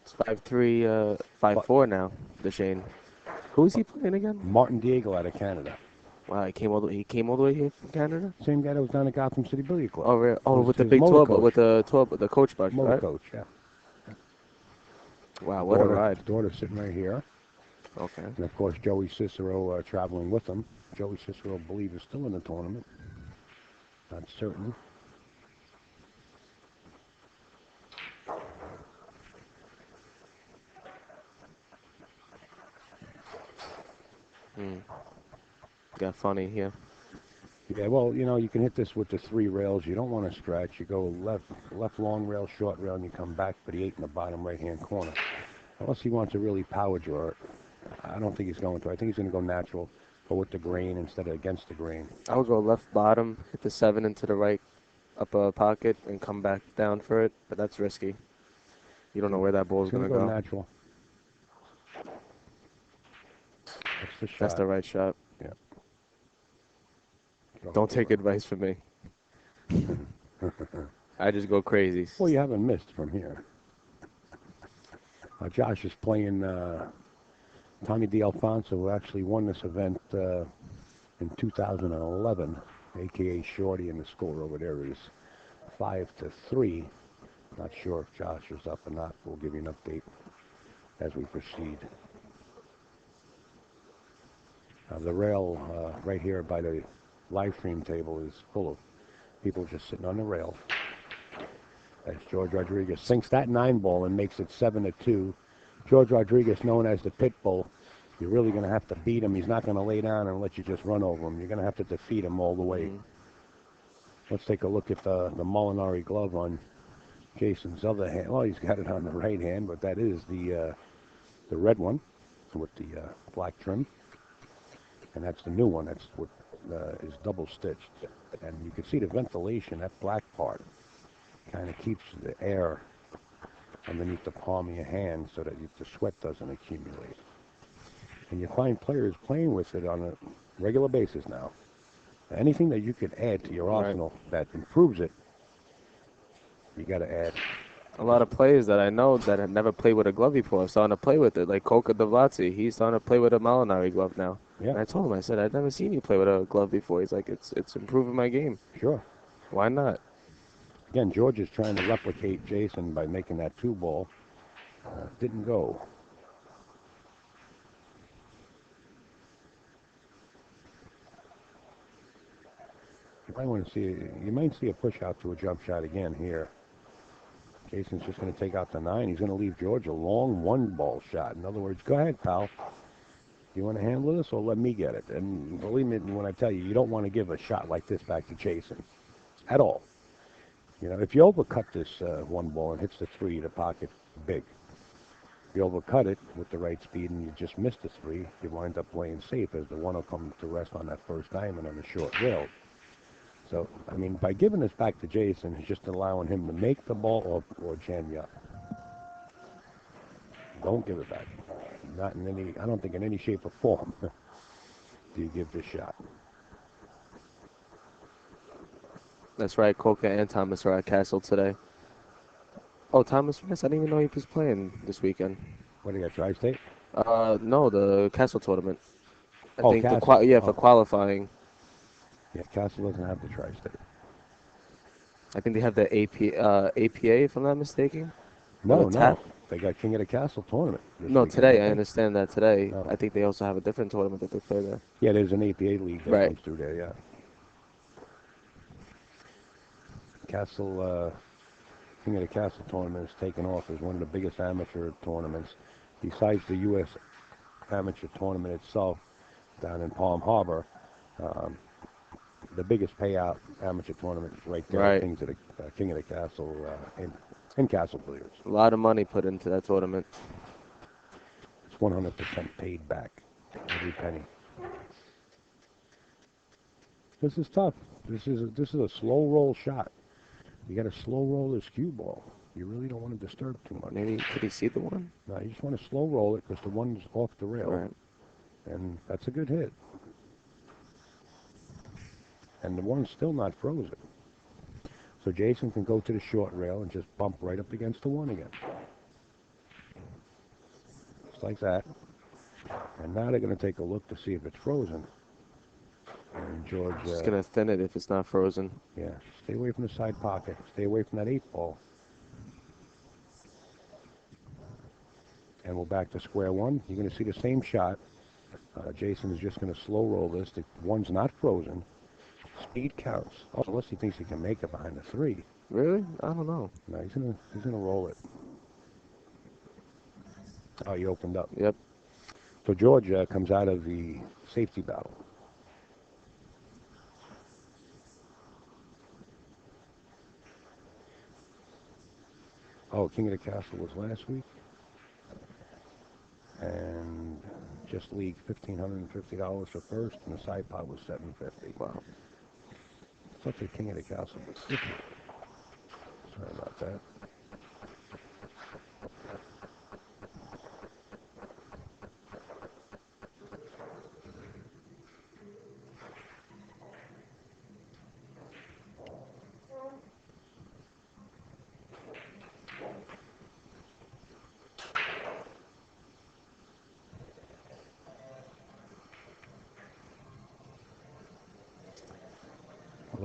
It's 5-3, 5-4 now, the Shane. Who's he playing again? Martin Diego out of Canada. Wow, he came all the way here from Canada? Same guy that was down at Gotham City Billiard Club. Oh, really? Oh, Was with the his big motor tour, coach. with the coach bus, Motor right? coach, yeah. Wow, what a ride. Daughter sitting right here. Okay. And of course, Joey Cicero traveling with them. Joey Cicero, I believe, is still in the tournament. Not certain. Got funny here. Yeah, well, you can hit this with the 3 rails. You don't want to scratch. You go left long rail, short rail, and you come back for the 8 in the bottom right-hand corner. Unless he wants to really power draw it. I don't think he's going to. I think he's going to go natural. Go with the grain instead of against the grain. I would go left bottom, hit the 7 into the right upper pocket, and come back down for it, but that's risky. You don't know where that ball's He's going going to to go go. natural. That's the shot. That's the right shot. Yeah. Don't take advice from me. I just go crazy. Well, you haven't missed from here. Josh is playing Tommy DeAlfonso, who actually won this event in 2011, a.k.a. Shorty, and the score over there is 5-3. Not sure if Josh is up or not. We'll give you an update as we proceed. The rail right here by the live stream table is full of people just sitting on the rail. As George Rodriguez sinks that 9 ball and makes it 7-2. George Rodriguez, known as the Pit Bull, you're really going to have to beat him. He's not going to lay down and let you just run over him. You're going to have to defeat him all the way. Let's take a look at the Molinari glove on Jayson's other hand. Well, he's got it on the right hand, but that is the red one with the black trim. And that's the new one. That's what is double stitched. And you can see the ventilation, that black part, kind of keeps the air underneath the palm of your hand so that the sweat doesn't accumulate. And you find players playing with it on a regular basis now. Anything that you could add to your arsenal that improves it, you got to add. A lot of players that I know that have never played with a glove before are starting to play with it. Like Coca Davazzi, he's starting to play with a Molinari glove now. Yeah. And I told him, I said, I've never seen you play with a glove before. He's like, it's improving my game. Sure. Why not? Again, George is trying to replicate Jayson by making that 2 ball. Didn't go. You might see a push out to a jump shot again here. Jayson's just going to take out the 9. He's going to leave George a long 1 ball shot. In other words, go ahead, pal. You want to handle this or let me get it? And believe me when I tell you, you don't want to give a shot like this back to Jayson at all. You know, if you overcut this 1 ball and hits the 3, the pocket big. If you overcut it with the right speed and you just miss the 3, you wind up playing safe as the 1 will come to rest on that first diamond on the short rail. So, I mean, by giving this back to Jayson, it's just allowing him to make the ball or jam you up. Don't give it back. Not in any, I don't think in any shape or form do you give this shot. That's right. Coca and Thomas are at Castle today. Oh, Thomas Smith, I didn't even know he was playing this weekend. What do you got, Tri-State? No, the Castle tournament. I think Castle. for qualifying. Yeah, Castle doesn't have the Tri-State. I think they have the APA, if I'm not mistaken. No. They got King of the Castle tournament. No, weekend, today. I understand that today. No. I think they also have a different tournament that they play there. Yeah, there's an APA league that comes through there, yeah. Castle, King of the Castle tournament is taken off as one of the biggest amateur tournaments. Besides the U.S. amateur tournament itself down in Palm Harbor, the biggest payout amateur tournament is right there. Right. King of the Castle in Castle Billiards. A lot of money put into that tournament. It's 100% paid back, every penny. This is tough. This is a slow roll shot. You got to slow roll this cue ball. You really don't want to disturb too much. Maybe could he see the 1? No, you just want to slow roll it because the 1's off the rail. Right. And that's a good hit. And the 1's still not frozen. So Jayson can go to the short rail and just bump right up against the 1 again. Just like that. And now they're going to take a look to see if it's frozen. And George... Just going to thin it if it's not frozen. Yeah, stay away from the side pocket. Stay away from that 8 ball. And we're back to square 1. You're going to see the same shot. Jayson is just going to slow roll this. The 1's not frozen. Speed counts. Oh, unless he thinks he can make it behind the 3. Really? I don't know. No, he's gonna roll it. Oh, he opened up. Yep. So George comes out of the safety battle. Oh, King of the Castle was last week. And just league $1,550 for first, and the side pot was $750. Wow. I thought the King of the Castle was different. Sorry about that.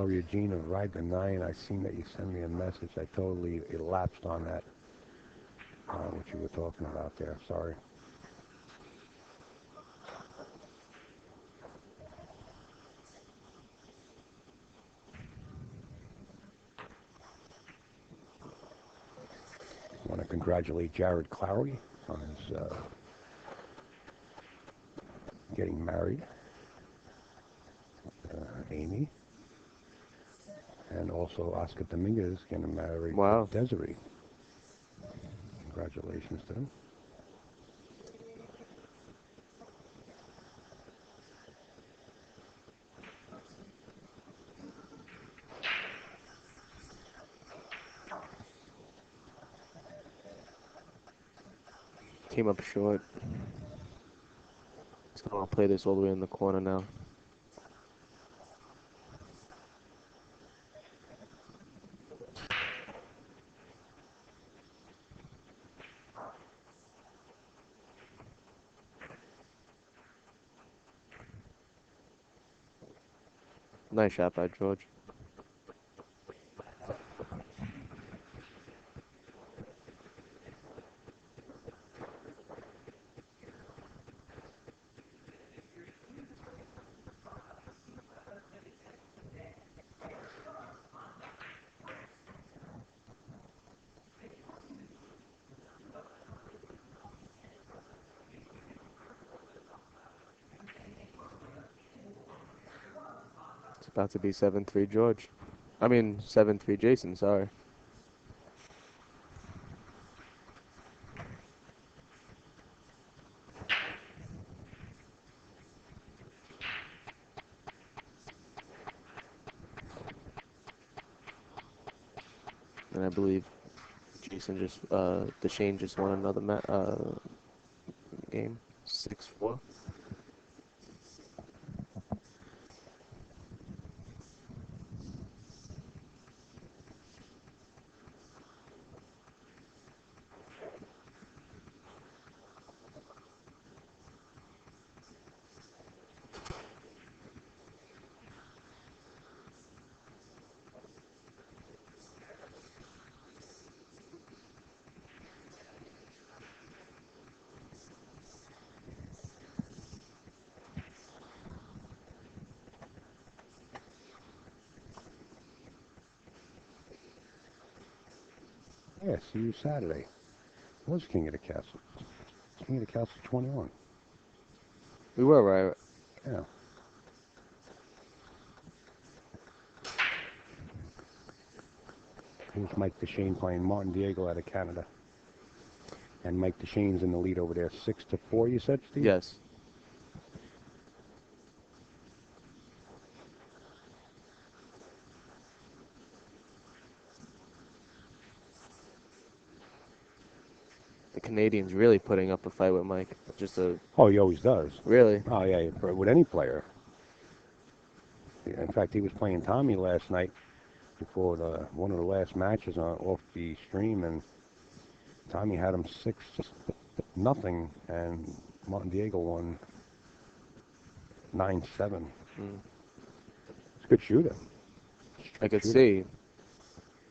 Gloria Jean of Ride the 9. I seen that you sent me a message. I totally elapsed on that, what you were talking about there. Sorry. I want to congratulate Jared Clowery on his getting married. Amy. And also Oscar Dominguez getting married Wow. to Desiree. Congratulations to them. Came up short. He's going to play this all the way in the corner now. Nice shot by George. It's about to be 7-3 George. I mean, 7-3 Jayson, sorry. And I believe Jayson just, Deshane just won another game. 6-4. Yeah, see you Saturday. Was King of the Castle. King of the Castle 21. We were right. Yeah. Here's Mike Deshane playing Martin Diego out of Canada. And Mike Deshane's in the lead over there, 6-4, you said, Steve? Yes. The Canadian's really putting up a fight with Mike. Just a... Oh, he always does. Really? Oh, yeah, with any player. In fact, he was playing Tommy last night before one of the last matches off the stream, and Tommy had him 6-0, and Martin Diego won 9-7. Mm. It's a good shooter. I could see.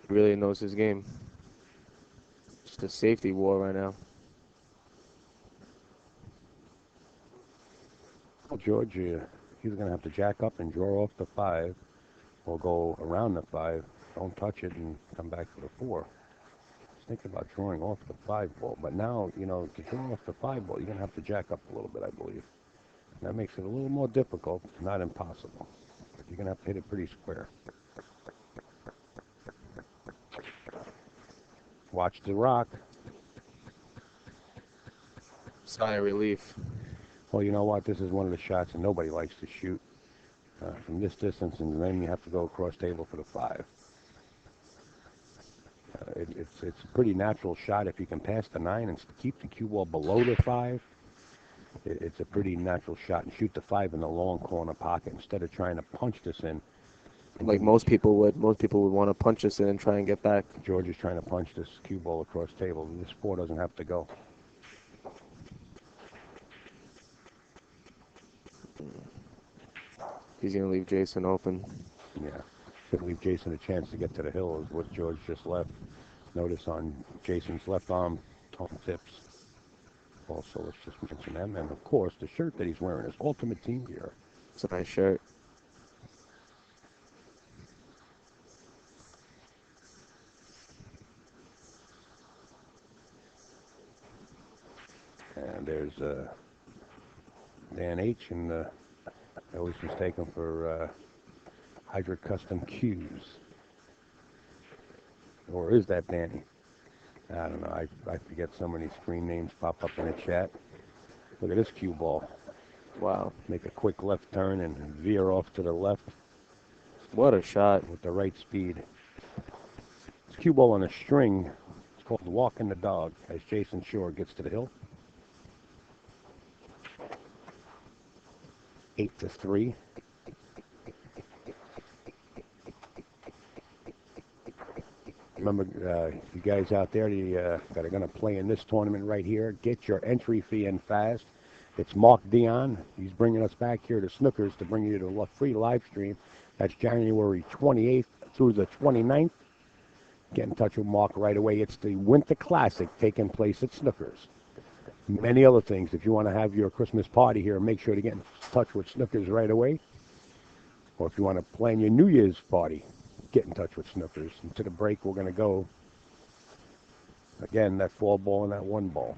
He really knows his game. Just a safety war right now. Well, George, you're either going to have to jack up and draw off the 5 or go around the 5. Don't touch it and come back for the 4. I was thinking about drawing off the 5 ball, but now, to draw off the 5 ball, you're going to have to jack up a little bit, I believe. That makes it a little more difficult, not impossible. You're going to have to hit it pretty square. Watch the rock. Sigh of relief. Well, you know what? This is one of the shots that nobody likes to shoot from this distance, and then you have to go across table for the 5. It's a pretty natural shot if you can pass the 9 and keep the cue ball below the 5. It's a pretty natural shot, and shoot the 5 in the long corner pocket instead of trying to punch this in. Like most people would. Most people would want to punch this in and try and get back. George is trying to punch this cue ball across table. This 4 doesn't have to go. He's going to leave Jayson open. Yeah. Should leave Jayson a chance to get to the hill is what George just left. Notice on Jason's left arm, tone tips. Also, let's just mention them. And of course, the shirt that he's wearing is Ultimate Team Gear. It's a nice shirt. And there's Dan H. and I always mistake him for Hydra Custom Q's. Or is that Danny? I don't know. I forget so many screen names pop up in the chat. Look at this cue ball. Wow. Make a quick left turn and veer off to the left What a shot. with the right speed. This cue ball on a string. It's called Walking the Dog as Jayson Shore gets to the hill. 8-3. Remember, you guys out there that are going to play in this tournament right here, get your entry fee in fast. It's Mark Dion. He's bringing us back here to Snookers to bring you to a free live stream. That's January 28th through the 29th. Get in touch with Mark right away. It's the Winter Classic taking place at Snookers. Many other things. If you want to have your Christmas party here, make sure to get in touch with Snookers right away. Or if you want to plan your New Year's party, get in touch with Snookers. And to the break, we're going to go, again, that 4 ball and that 1 ball.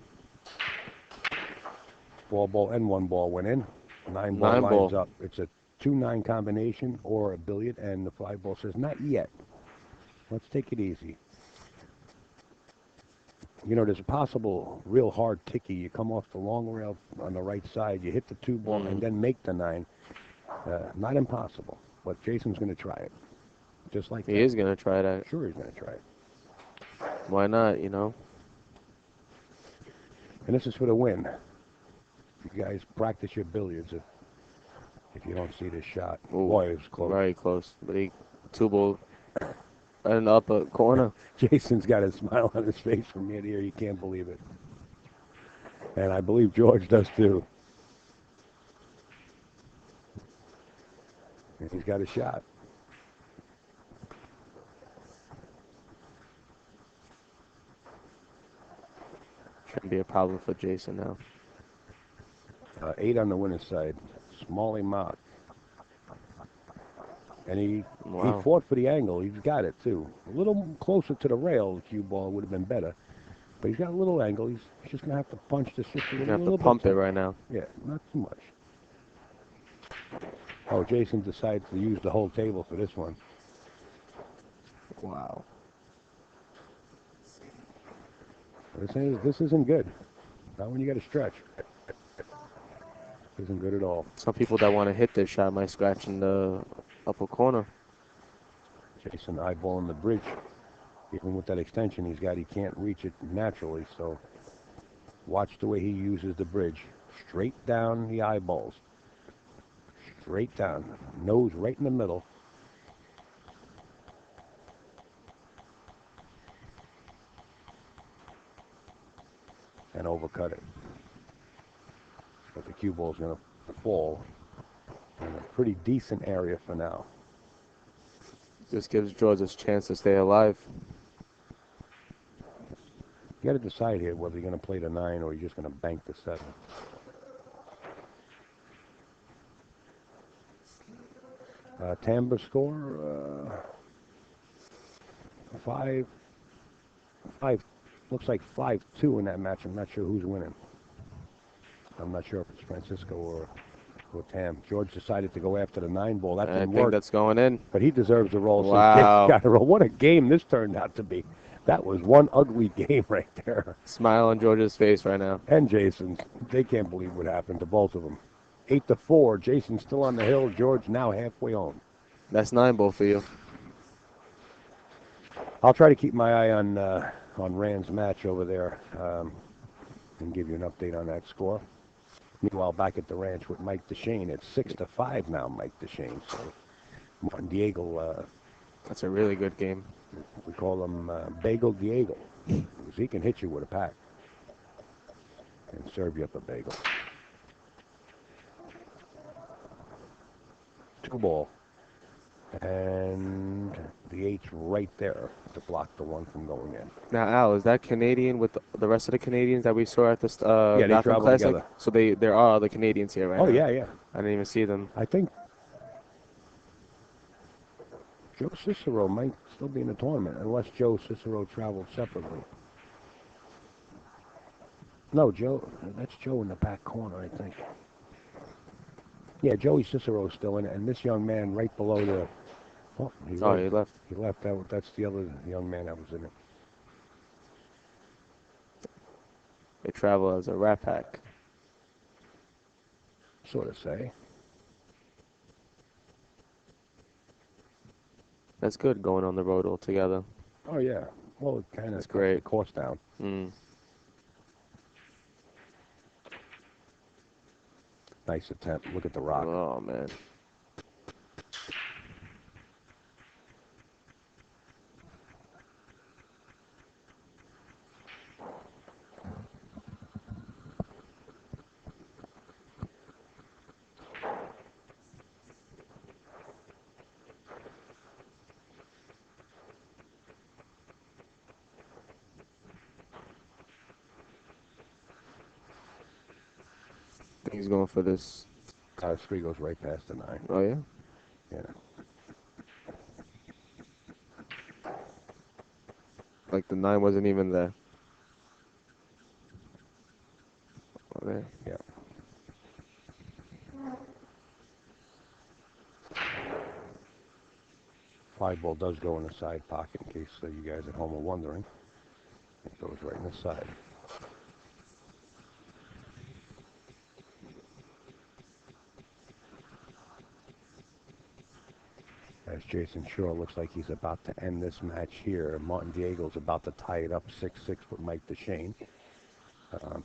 4 ball and 1 ball went in. 9 ball lines up. It's a 2-9 combination or a billiard, and the 5 ball says, not yet. Let's take it easy. You know, there's a possible real hard ticky. You come off the long rail on the right side, you hit the 2 ball, and then make the 9. Not impossible, but Jason's going to try it. Just like that. He is going to try that. Sure, he's going to try it. Why not, you know? And this is for the win. You guys practice your billiards if you don't see this shot. Ooh, boy, it was close. Very close. But he 2-ball right in the upper corner. Jason's got a smile on his face from ear to ear. You can't believe it. And I believe George does too. And he's got a shot. Shouldn't be a problem for Jayson now. 8 on the winner's side. Smalley Mock. And he fought for the angle. He's got it too. A little closer to the rail, the cue ball would have been better. But he's got a little angle. He's just going to have to punch the system a little bit. He's going to have to pump it right now. Yeah, not too much. Oh, Jayson decides to use the whole table for this one. Wow. This isn't good. Not when you got to stretch. Isn't good at all. Some people that want to hit this shot might scratch in the upper corner. Jayson eyeballing the bridge. Even with that extension he's got, he can't reach it naturally. So watch the way he uses the bridge. Straight down the eyeballs. Straight down. Nose right in the middle. And overcut it. But the cue ball's going to fall in a pretty decent area for now. This gives George a chance to stay alive. You got to decide here whether you're going to play the 9 or you're just going to bank the 7. Tampa score 5. Looks like 5-2 in that match. I'm not sure who's winning. I'm not sure if it's Francisco or Tam. George decided to go after the 9 ball. That didn't work. I think that's going in. But he deserves a roll. Wow. So got a roll. What a game this turned out to be. That was one ugly game right there. Smile on George's face right now. And Jason. They can't believe what happened to both of them. 8-4. Jason's still on the hill. George now halfway home. That's 9-ball for you. I'll try to keep my eye on Rand's match over there and give you an update on that score. Meanwhile, back at the ranch with Mike DeShane, it's 6-5 now, Mike DeShane. So Martin Diego. That's a really good game. We call him Bagel Diego because he can hit you with a pack and serve you up a bagel. 2 ball. And the 8's right there to block the 1 from going in. Now, Al, is that Canadian with the rest of the Canadians that we saw at this Yeah, they Gotham travel Classic? together. So there are other Canadians here right Oh, now. yeah, yeah. I didn't even see them. I think Joe Cicero might still be in the tournament, unless Joe Cicero traveled separately. No, that's Joe in the back corner, I think. Yeah, Joey Cicero's still in it, and this young man right below the... Oh, he Oh, left. he left. He left. That's the other young man that was in it. They travel as a rat pack. Sort of say. That's good going on the road all together. Oh, yeah. Well, it kind of That's cuts great. the cost down. Nice attempt. Look at the rock. Oh, man. I think he's going for this. 3 goes right past the 9. Oh, yeah? Yeah. Like the 9 wasn't even there. Oh, there. Yeah. Fly ball does go in the side pocket, in case you guys at home are wondering. It goes right in the side. As Jayson Shaw looks like he's about to end this match here. Martin Diego's about to tie it up 6-6 with Mike DeShane.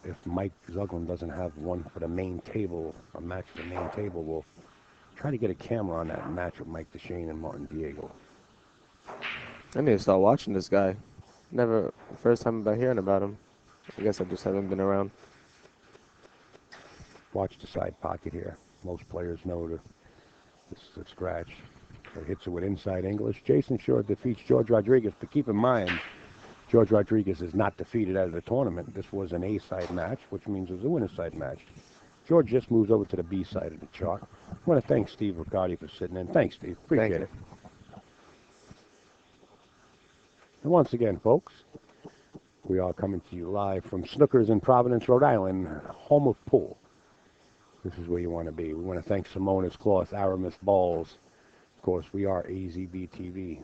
If Mike Zuglin doesn't have one for the main table, a match for the main table, we'll try to get a camera on that match with Mike DeShane and Martin Diego. I need to start watching this guy. Never, first time about hearing about him. I guess I just haven't been around. Watch the side pocket here. Most players know the scratch. So hits it with inside English. Jayson Shaw defeats George Rodriguez. But keep in mind, George Rodriguez is not defeated out of the tournament. This was an A-side match, which means it was a winner's side match. George just moves over to the B side of the chart. I want to thank Steve Riccardi for sitting in. Thanks, Steve. Appreciate it. And once again, folks, we are coming to you live from Snookers in Providence, Rhode Island, home of pool. This is where you want to be. We want to thank Simona's Cloth, Aramis Balls. Of course, we are AZB TV.